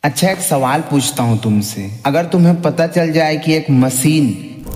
अच्छा, एक सवाल पूछता हूँ तुमसे। अगर तुम्हें पता चल जाए कि एक मशीन,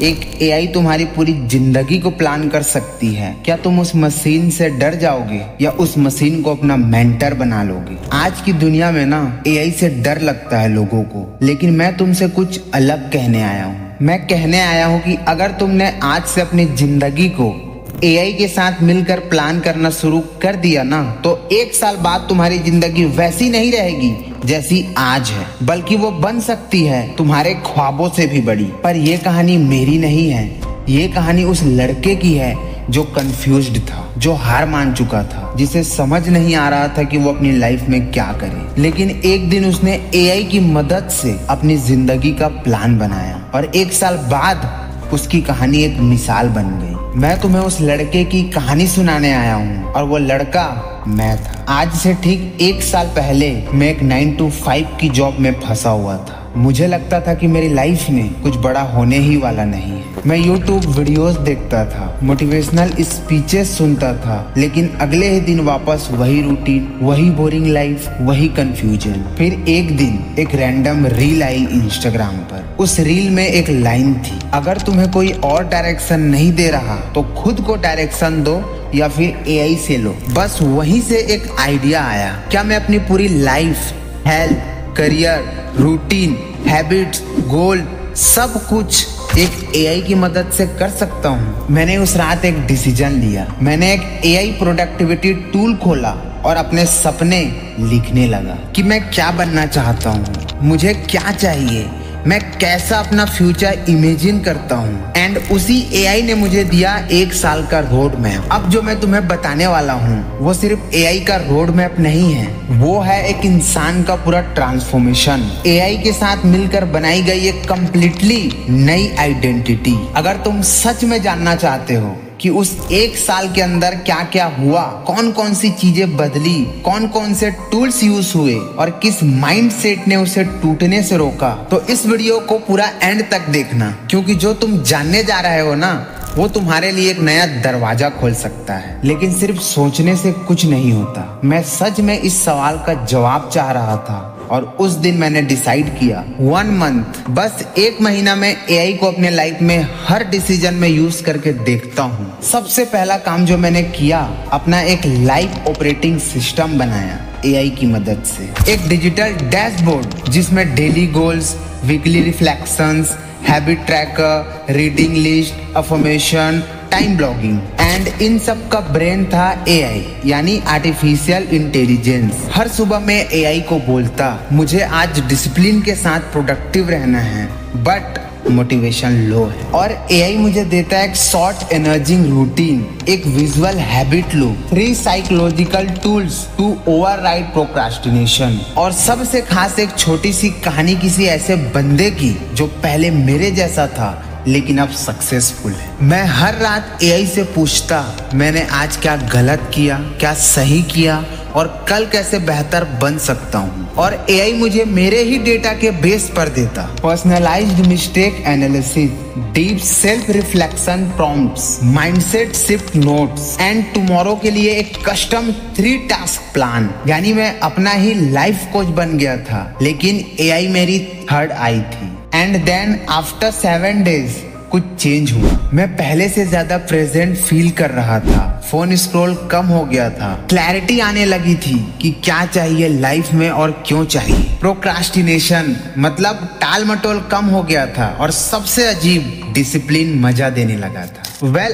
एक एआई तुम्हारी पूरी जिंदगी को प्लान कर सकती है, क्या तुम उस मशीन से डर जाओगे या उस मशीन को अपना मेंटर बना लोगे? आज की दुनिया में ना एआई से डर लगता है लोगों को, लेकिन मैं तुमसे कुछ अलग कहने आया हूँ। मैं कहने आया हूँ कि अगर तुमने आज से अपनी जिंदगी को एआई के साथ मिलकर प्लान करना शुरू कर दिया ना, तो एक साल बाद तुम्हारी जिंदगी वैसी नहीं रहेगी जैसी आज है, बल्कि वो बन सकती है तुम्हारे ख्वाबों से भी बड़ी। पर ये कहानी मेरी नहीं है, ये कहानी उस लड़के की है जो कंफ्यूज्ड था, जो हार मान चुका था, जिसे समझ नहीं आ रहा था कि वो अपनी लाइफ में क्या करे। लेकिन एक दिन उसने एआई की मदद से अपनी जिंदगी का प्लान बनाया और एक साल बाद उसकी कहानी एक मिसाल बन गई। मैं तुम्हें उस लड़के की कहानी सुनाने आया हूँ और वो लड़का मैं था। आज से ठीक एक साल पहले मैं एक 9 to 5 की जॉब में फंसा हुआ था। मुझे लगता था कि मेरी लाइफ में कुछ बड़ा होने ही वाला नहीं है। मैं YouTube वीडियोस देखता था, मोटिवेशनल स्पीचेस सुनता था, लेकिन अगले ही दिन वापस वही रूटीन, वही बोरिंग लाइफ, वही कंफ्यूजन। फिर एक दिन एक रैंडम रील आई इंस्टाग्राम पर। उस रील में एक लाइन थी, अगर तुम्हें कोई और डायरेक्शन नहीं दे रहा तो खुद को डायरेक्शन दो या फिर एआई से लो। बस वहीं से एक आइडिया आया, क्या मैं अपनी पूरी life, health, career, routine, habits, goal, सब कुछ एक एआई की मदद से कर सकता हूँ? मैंने उस रात एक डिसीजन लिया। मैंने एक एआई प्रोडक्टिविटी टूल खोला और अपने सपने लिखने लगा कि मैं क्या बनना चाहता हूँ, मुझे क्या चाहिए, मैं कैसा अपना फ्यूचर इमेजिन करता हूँ। एंड उसी एआई ने मुझे दिया एक साल का रोड मैप। अब जो मैं तुम्हें बताने वाला हूँ वो सिर्फ एआई का रोड मैप नहीं है, वो है एक इंसान का पूरा ट्रांसफॉर्मेशन, एआई के साथ मिलकर बनाई गई एक कंप्लीटली नई आइडेंटिटी। अगर तुम सच में जानना चाहते हो कि उस एक साल के अंदर क्या क्या हुआ, कौन कौन सी चीजें बदली, कौन कौन से टूल्स यूज हुए और किस माइंडसेट ने उसे टूटने से रोका, तो इस वीडियो को पूरा एंड तक देखना, क्योंकि जो तुम जानने जा रहे हो ना वो तुम्हारे लिए एक नया दरवाजा खोल सकता है। लेकिन सिर्फ सोचने से कुछ नहीं होता। मैं सच में इस सवाल का जवाब चाह रहा था और उस दिन मैंने डिसाइड किया 1 मंथ, बस 1 महीना में एआई को अपने लाइफ में हर डिसीजन में यूज करके देखता हूँ। सबसे पहला काम जो मैंने किया, अपना एक लाइफ ऑपरेटिंग सिस्टम बनाया एआई की मदद से। एक डिजिटल डैशबोर्ड जिसमें daily goals, weekly reflections, habit tracker, reading list, affirmation, time blogging, and in सब का ब्रेन था एआई, यानी आर्टिफिशियल इंटेलिजेंस। हर सुबह मैं एआई को बोलता, मुझे आज डिसिप्लिन के साथ प्रोडक्टिव रहना है बट मोटिवेशन लो है, और एआई मुझे देता है एक शॉर्ट एनर्जिंग रूटीन, एक visual habit loop, 3 psychological tools to override procrastination, और सबसे खास एक छोटी सी कहानी किसी ऐसे बंदे की जो पहले मेरे जैसा था लेकिन अब सक्सेसफुल है। मैं हर रात एआई से पूछता, मैंने आज क्या गलत किया, क्या सही किया और कल कैसे बेहतर बन सकता हूँ, और एआई मुझे मेरे ही डेटा के बेस पर देता personalised mistake analysis, deep self reflection prompts, mindset shift notes, and tomorrow के लिए एक कस्टम 3 टास्क प्लान। यानी मैं अपना ही लाइफ कोच बन गया था, लेकिन एआई मेरी थर्ड आई थी। एंड देन आफ्टर 7 डेज कुछ चेंज हुआ। मैं पहले से ज्यादा प्रेजेंट फील कर रहा था, फोन स्क्रॉल कम हो गया था, क्लैरिटी आने लगी थी कि क्या चाहिए लाइफ में और क्यों चाहिए। प्रोक्रास्टिनेशन मतलब टाल मटोल कम हो गया था, और सबसे अजीब, डिसिप्लिन मजा देने लगा था।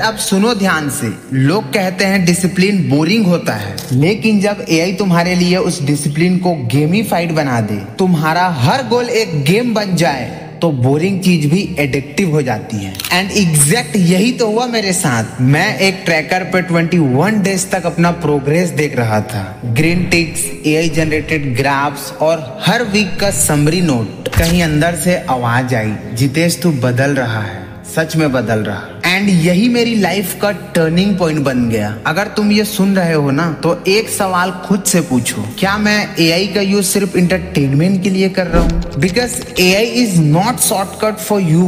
अब सुनो ध्यान से। लोग कहते हैं डिसिप्लिन बोरिंग होता है, लेकिन जब एआई तुम्हारे लिए उस डिसिप्लिन को गेमिफाइड बना दे, तुम्हारा हर गोल एक गेम बन जाए, तो बोरिंग चीज भी एडिक्टिव हो जाती है। एंड एग्जैक्ट यही तो हुआ मेरे साथ। मैं एक ट्रैकर पे 21 डेज तक अपना प्रोग्रेस देख रहा था, green ticks, AI generated graphs और हर वीक का समरी नोट। कहीं अंदर से आवाज आई, जितेश तू बदल रहा है, सच में बदल रहा। एंड यही मेरी लाइफ का टर्निंग पॉइंट बन गया। अगर तुम ये सुन रहे हो ना, तो एक सवाल खुद से पूछो, क्या मैं एआई का यूज सिर्फ इंटरटेनमेंट के लिए कर रहा हूँ? Because AI is not shortcut for you,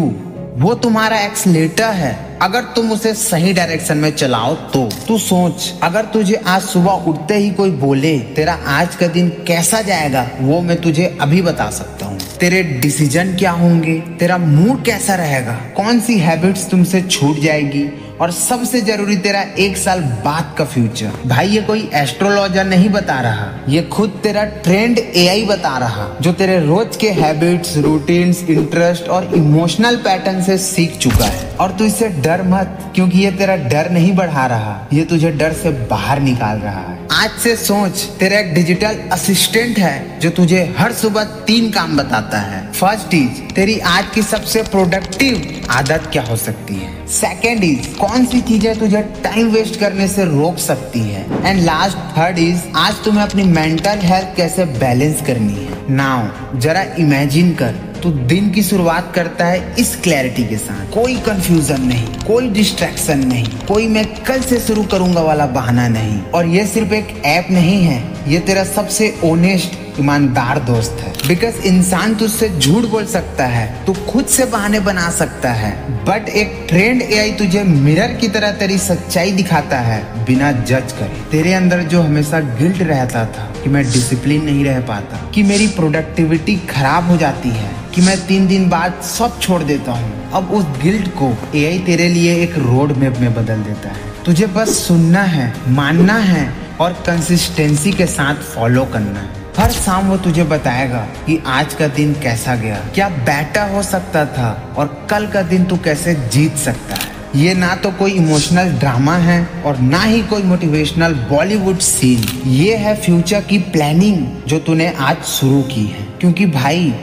वो तुम्हारा एक्सलेटर है। अगर तुम उसे सही डायरेक्शन में चलाओ तो। तू सोच, अगर तुझे आज सुबह उठते ही कोई बोले तेरा आज का दिन कैसा जाएगा, वो मैं तुझे अभी बता सकता हूँ। तेरे डिसीजन क्या होंगे, तेरा मूड कैसा रहेगा, कौन सी हैबिट्स तुमसे छूट जाएगी, और सबसे जरूरी तेरा 1 साल बाद का फ्यूचर। भाई ये कोई एस्ट्रोलॉजर नहीं बता रहा, ये खुद तेरा ट्रेंड एआई बता रहा, जो तेरे रोज के हैबिट्स, रूटीन्स, इंटरेस्ट और इमोशनल पैटर्न से सीख चुका है। और तू इससे डर मत, क्योंकि ये तेरा डर नहीं बढ़ा रहा, ये तुझे डर से बाहर निकाल रहा है। आज से सोच, तेरा एक डिजिटल असिस्टेंट है जो तुझे हर सुबह 3 काम बताता है। फर्स्ट इज, तेरी आज की सबसे प्रोडक्टिव आदत क्या हो सकती है। सेकेंड इज, कौन सी चीजें तुझे टाइम वेस्ट करने से रोक सकती है। एंड लास्ट थर्ड इज, आज तुम्हें अपनी मेंटल हेल्थ कैसे बैलेंस करनी है। नाउ जरा इमेजिन कर, तू दिन की शुरुआत करता है इस क्लैरिटी के साथ, कोई कंफ्यूजन नहीं, कोई डिस्ट्रैक्शन नहीं, कोई मैं कल से शुरू करूंगा वाला बहाना नहीं। और ये सिर्फ एक ऐप नहीं है, ये तेरा सबसे ऑनेस्ट, ईमानदार दोस्त है। बिकॉज इंसान तुझसे झूठ बोल सकता है, तू खुद से बहाने बना सकता है, बट एक ट्रेंड एआई तुझे मिरर की तरह तेरी सच्चाई दिखाता है बिना जज करे। तेरे अंदर जो हमेशा गिल्ट रहता था कि मैं डिसिप्लिन नहीं रह पाता, कि मेरी प्रोडक्टिविटी खराब हो जाती है, कि मैं 3 दिन बाद सब छोड़ देता हूँ, अब उस गिल्ट को एआई तेरे लिए एक रोड मैप में बदल देता है। तुझे बस सुनना है, मानना है और कंसिस्टेंसी के साथ फॉलो करना है। हर शाम वो तुझे बताएगा कि आज का दिन कैसा गया, क्या बेटर हो सकता था, और कल का दिन तू कैसे जीत सकता है। ये ना तो कोई इमोशनल ड्रामा है और ना ही कोई मोटिवेशनल बॉलीवुड सीन, ये है फ्यूचर की प्लानिंग जो तूने आज शुरू की है। क्योंकि भाई,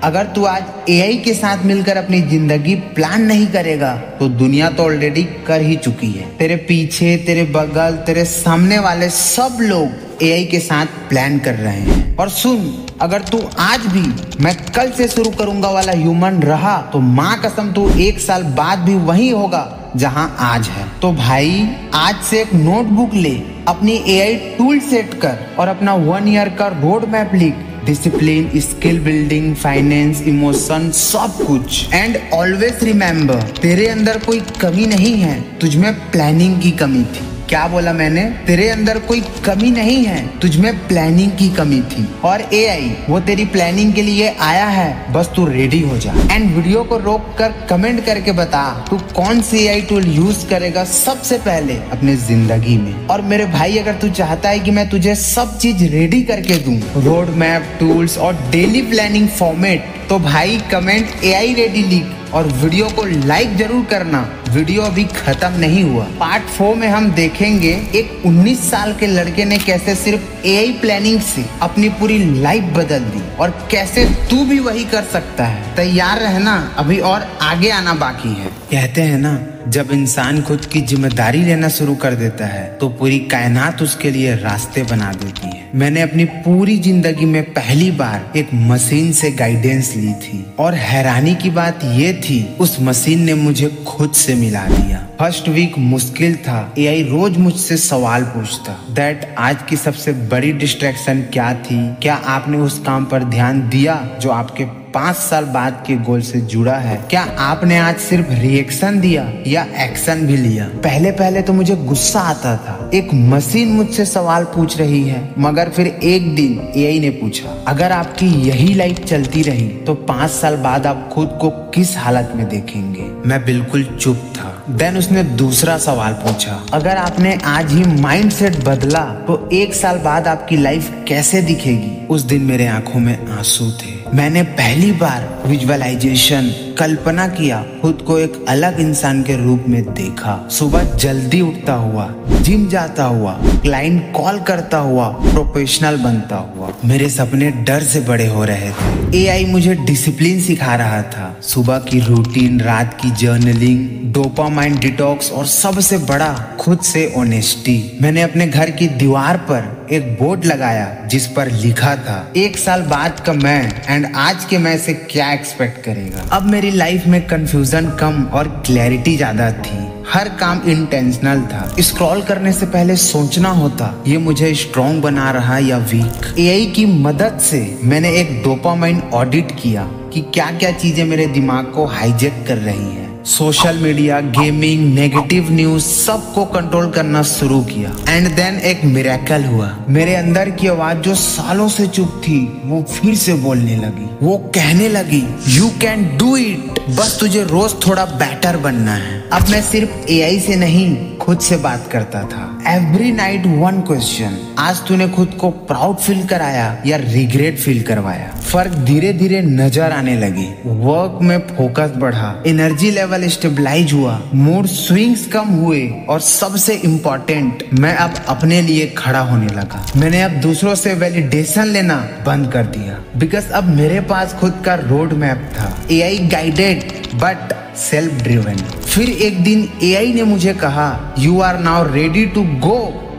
अगर तू आज एआई के साथ मिलकर अपनी जिंदगी प्लान नहीं करेगा तो दुनिया तो ऑलरेडी कर ही चुकी है। तेरे पीछे, तेरे बगल, तेरे सामने वाले सब लोग एआई के साथ प्लान कर रहे हैं। और सुन, अगर तू आज भी मैं कल से शुरू करूंगा वाला ह्यूमन रहा तो माँ कसम तू 1 साल बाद भी वही होगा जहां आज है। तो भाई, आज से एक नोटबुक ले, अपनी एआई टूल सेट कर और अपना 1 ईयर का रोड मैप लिख। Discipline, skill building, finance, emotion, सब कुछ। एंड ऑलवेज रिमेम्बर, तेरे अंदर कोई कमी नहीं है, तुझमें प्लानिंग की कमी थी। क्या बोला मैंने? तेरे अंदर कोई कमी नहीं है, तुझमें प्लानिंग की कमी थी। और एआई वो तेरी प्लानिंग के लिए आया है, बस तू रेडी हो जा। एंड वीडियो को रोक कर कमेंट करके बता तू कौन सी एआई टूल यूज करेगा सबसे पहले अपने जिंदगी में। और मेरे भाई, अगर तू चाहता है कि मैं तुझे सब चीज रेडी करके दूं, रोड मैप, टूल्स और डेली प्लानिंग फॉर्मेट, तो भाई कमेंट एआई रेडी लिख और वीडियो को लाइक जरूर करना। वीडियो अभी खत्म नहीं हुआ। पार्ट 4 में हम देखेंगे एक 19 साल के लड़के ने कैसे सिर्फ एआई प्लानिंग से अपनी पूरी लाइफ बदल दी और कैसे तू भी वही कर सकता है। तैयार रहना, अभी और आगे आना बाकी है। कहते हैं ना, जब इंसान खुद की जिम्मेदारी लेना शुरू कर देता है तो पूरी कायनात उसके लिए रास्ते बना देती है। मैंने अपनी पूरी जिंदगी में पहली बार एक मशीन से गाइडेंस ली थी और हैरानी की बात ये थी, उस मशीन ने मुझे खुद से मिला दिया। फर्स्ट वीक मुश्किल था। एआई रोज मुझसे सवाल पूछता, दैट आज की सबसे बड़ी डिस्ट्रैक्शन क्या थी? क्या आपने उस काम पर ध्यान दिया जो आपके 5 साल बाद के गोल से जुड़ा है? क्या आपने आज सिर्फ रिएक्शन दिया या एक्शन भी लिया? पहले पहले तो मुझे गुस्सा आता था, एक मशीन मुझसे सवाल पूछ रही है। मगर फिर एक दिन एआई ने पूछा, अगर आपकी यही लाइफ चलती रही तो 5 साल बाद आप खुद को किस हालत में देखेंगे? मैं बिल्कुल चुप था। देन उसने दूसरा सवाल पूछा, अगर आपने आज ही माइंडसेट बदला तो 1 साल बाद आपकी लाइफ कैसे दिखेगी? उस दिन मेरे आंखों में आंसू थे। मैंने पहली बार विजुअलाइजेशन, कल्पना किया, खुद को एक अलग इंसान के रूप में देखा। सुबह जल्दी उठता हुआ, जिम जाता हुआ, क्लाइंट कॉल करता हुआ, प्रोफेशनल बनता हुआ। मेरे सपने डर से बड़े हो रहे थे। एआई मुझे डिसिप्लिन सिखा रहा था, सुबह की रूटीन, रात की जर्नलिंग, डोपामाइन डिटॉक्स और सबसे बड़ा खुद से ऑनेस्टी। मैंने अपने घर की दीवार पर एक बोर्ड लगाया जिस पर लिखा था, 1 साल बाद का मैं एंड आज के मैं से क्या एक्सपेक्ट करेगा। अब मेरी लाइफ में कंफ्यूजन कम और क्लैरिटी ज्यादा थी। हर काम इंटेंशनल था। स्क्रॉल करने से पहले सोचना होता, ये मुझे स्ट्रॉन्ग बना रहा या वीक। एआई की मदद से मैंने एक डोपामाइन ऑडिट किया कि क्या क्या चीजें मेरे दिमाग को हाईजैक कर रही है। Social media, gaming, negative news सबको कंट्रोल करना शुरू किया। एंड देन एक मिरेकल हुआ। मेरे अंदर की आवाज जो सालों से चुप थी वो फिर से बोलने लगी। वो कहने लगी, यू कैन डू इट, बस तुझे रोज थोड़ा बेटर बनना है। अब मैं सिर्फ एआई से नहीं खुद से बात करता था। एवरी नाइट वन क्वेश्चन, आज तूने खुद को प्राउड फील कराया या रिग्रेट फील करवाया। फर्क धीरे धीरे नजर आने लगे। वर्क में फोकस बढ़ा, एनर्जी लेवल स्टेबलाइज हुआ, मूड स्विंग्स कम हुए और सबसे इम्पोर्टेंट, मैं अब अपने लिए खड़ा होने लगा। मैंने अब दूसरों से वैलिडेशन लेना बंद कर दिया, बिकॉज अब मेरे पास खुद का रोड मैप था। AI guided but self driven. फिर एक दिन एआई ने मुझे कहा, you are now ready to go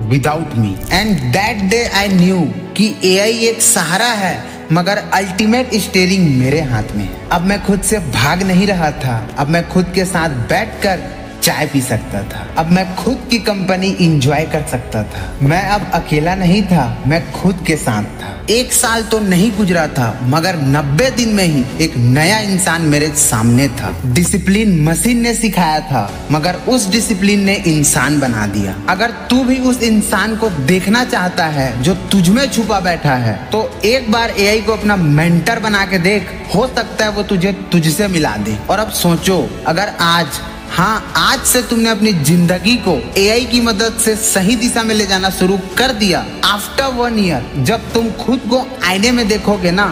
without me. And that day I knew कि एआई एक सहारा है मगर अल्टीमेट स्टीयरिंग मेरे हाथ में है। अब मैं खुद से भाग नहीं रहा था। अब मैं खुद के साथ बैठकर चाय पी सकता था। अब मैं खुद की कंपनी एंजॉय कर सकता था। मैं अब अकेला नहीं था, मैं खुद के साथ था। 1 साल तो नहीं गुजरा था मगर 90 दिन में ही एक नया इंसान मेरे सामने था। डिसिप्लिन मशीन ने सिखाया था मगर उस डिसिप्लिन ने इंसान बना दिया। अगर तू भी उस इंसान को देखना चाहता है जो तुझमें छुपा बैठा है तो एक बार एआई को अपना मेंटर बना के देख, हो सकता है वो तुझे तुझसे मिला दे। और अब सोचो, अगर आज से तुमने अपनी जिंदगी को एआई की मदद से सही दिशा में ले जाना शुरू कर दिया, आफ्टर 1 ईयर जब तुम खुद को आईने में देखोगे ना,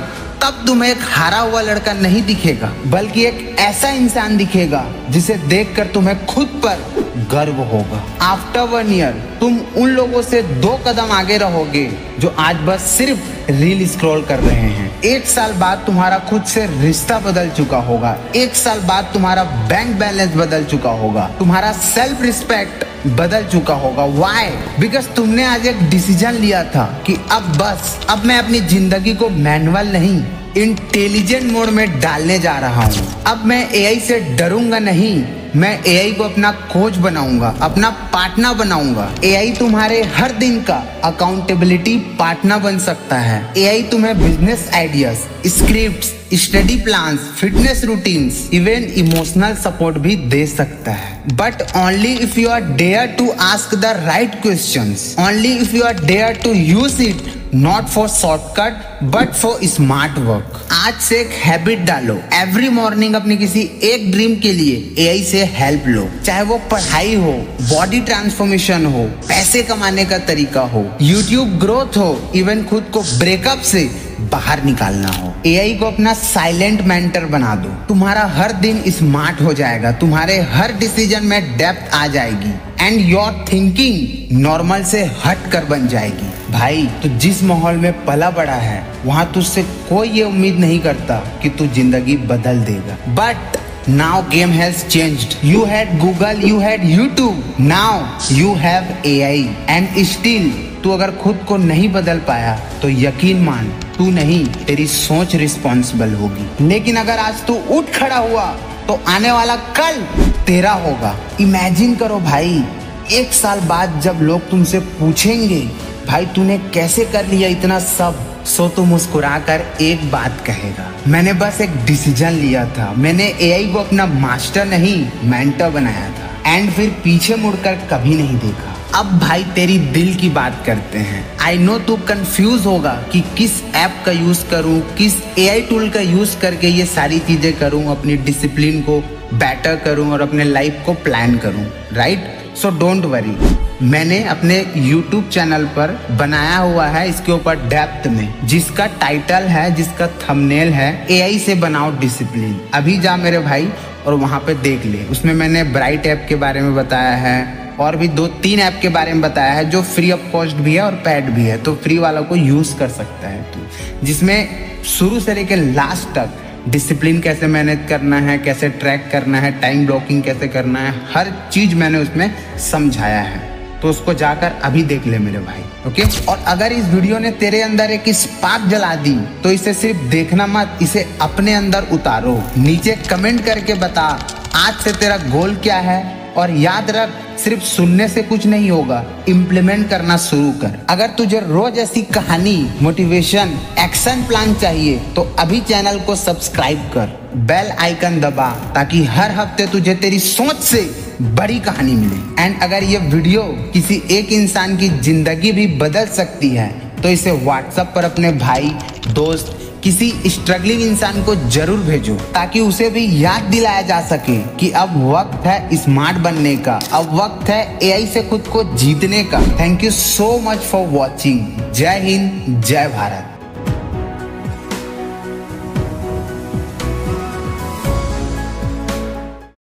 तब तुम्हें एक हारा हुआ लड़का नहीं दिखेगा बल्कि एक ऐसा इंसान दिखेगा जिसे देखकर तुम्हें खुद पर गर्व होगा। आफ्टर 1 ईयर तुम उन लोगों से 2 कदम आगे रहोगे जो आज बस सिर्फ रील स्क्रॉल कर रहे हैं। 1 साल बाद तुम्हारा खुद से रिश्ता बदल चुका होगा। 1 साल बाद तुम्हारा बैंक बैलेंस बदल चुका होगा। तुम्हारा सेल्फ रिस्पेक्ट बदल चुका होगा। व्हाई? बिकॉज तुमने आज एक डिसीजन लिया था कि अब मैं अपनी जिंदगी को मैनुअल नहीं, इंटेलिजेंट मोड में डालने जा रहा हूँ। अब मैं एआई से डरूंगा नहीं, मैं एआई को अपना कोच बनाऊंगा, अपना पार्टनर बनाऊंगा। एआई तुम्हारे हर दिन का अकाउंटेबिलिटी पार्टनर बन सकता है। एआई तुम्हें business ideas, scripts, study plans, fitness routines, even emotional support भी दे सकता है। But only if you are dare to ask the right questions, only if you are dare to use it, not for shortcut but for smart work. आज से एक habit डालो, every morning अपने किसी एक ड्रीम के लिए एआई से हेल्प लो। चाहे वो पढ़ाई हो, बॉडी ट्रांसफॉर्मेशन हो, पैसे कमाने का तरीका हो, यूट्यूब ग्रोथ हो, इवन खुद को ब्रेकअप से बाहर निकालना हो। एआई को अपना साइलेंट मेंटर बना दो। तुम्हारा हर दिन स्मार्ट हो जाएगा, तुम्हारे हर डिसीजन में डेप्थ आ जाएगी एंड योर थिंकिंग नॉर्मल से हट कर बन जाएगी। भाई, तू जिस माहौल में पला बड़ा है वहां तुझसे कोई ये उम्मीद नहीं करता कि तू जिंदगी बदल देगा। But now game has changed. You had Google, you had YouTube, now you have AI and still तू अगर खुद को नहीं बदल पाया तो यकीन मान, तू नहीं, तेरी सोच रिस्पॉन्सिबल होगी। लेकिन अगर आज तू उठ खड़ा हुआ तो आने वाला कल तेरा होगा। इमेजिन करो भाई, 1 साल बाद जब लोग तुमसे पूछेंगे, भाई तूने कैसे कर लिया इतना सब, सो तू मुस्कुराकर एक बात कहेगा, मैंने बस एक डिसीजन लिया था। मैंने एआई को अपना मास्टर नहीं, मेंटर बनाया था। एंड फिर पीछे मुड़कर कभी नहीं देखा। अब भाई तेरी दिल की बात करते हैं। आई नो तू कंफ्यूज होगा कि किस ऐप का यूज करूं, किस एआई टूल का यूज करके ये सारी चीजें करूं, अपनी डिसिप्लिन को बेटर करूं और अपने लाइफ को प्लान करूं, राइट? सो डोंट वरी, मैंने अपने YouTube चैनल पर बनाया हुआ है इसके ऊपर डेप्थ में, जिसका टाइटल है, जिसका थंबनेल है, एआई से बनाओ डिसिप्लिन। अभी जा मेरे भाई और वहां पे देख ले। उसमें मैंने ब्राइट ऐप के बारे में बताया है और भी 2-3 ऐप के बारे में बताया है जो फ्री ऑफ कॉस्ट भी है और पेड भी है, तो फ्री वाला को यूज कर सकता है तू, जिसमें शुरू से लेकर लास्ट तक डिसिप्लिन कैसे मैनेज करना है, कैसे ट्रैक करना है, टाइम ब्लॉकिंग कैसे करना है, हर चीज मैंने उसमें समझाया है। तो उसको जाकर अभी देख ले मेरे भाई, ओके? और अगर इस वीडियो ने तेरे अंदर एक स्पार्क जला दी तो इसे सिर्फ देखना मत, इसे अपने अंदर उतारो। नीचे कमेंट करके बता आज से तेरा गोल क्या है और याद रख, सिर्फ सुनने से कुछ नहीं होगा, इम्प्लीमेंट करना शुरू कर। अगर तुझे रोज ऐसी कहानी, मोटिवेशन, एक्शन प्लान चाहिए तो अभी चैनल को सब्सक्राइब कर, बेल आइकन दबा, ताकि हर हफ्ते तुझे तेरी सोच से बड़ी कहानी मिले। एंड अगर ये वीडियो किसी एक इंसान की जिंदगी भी बदल सकती है तो इसे व्हाट्सएप पर अपने भाई, दोस्त, किसी स्ट्रगलिंग इंसान को जरूर भेजो, ताकि उसे भी याद दिलाया जा सके कि अब वक्त है स्मार्ट बनने का, अब वक्त है एआई से खुद को जीतने का। Thank you so much for watching. जय हिंद, जय भारत।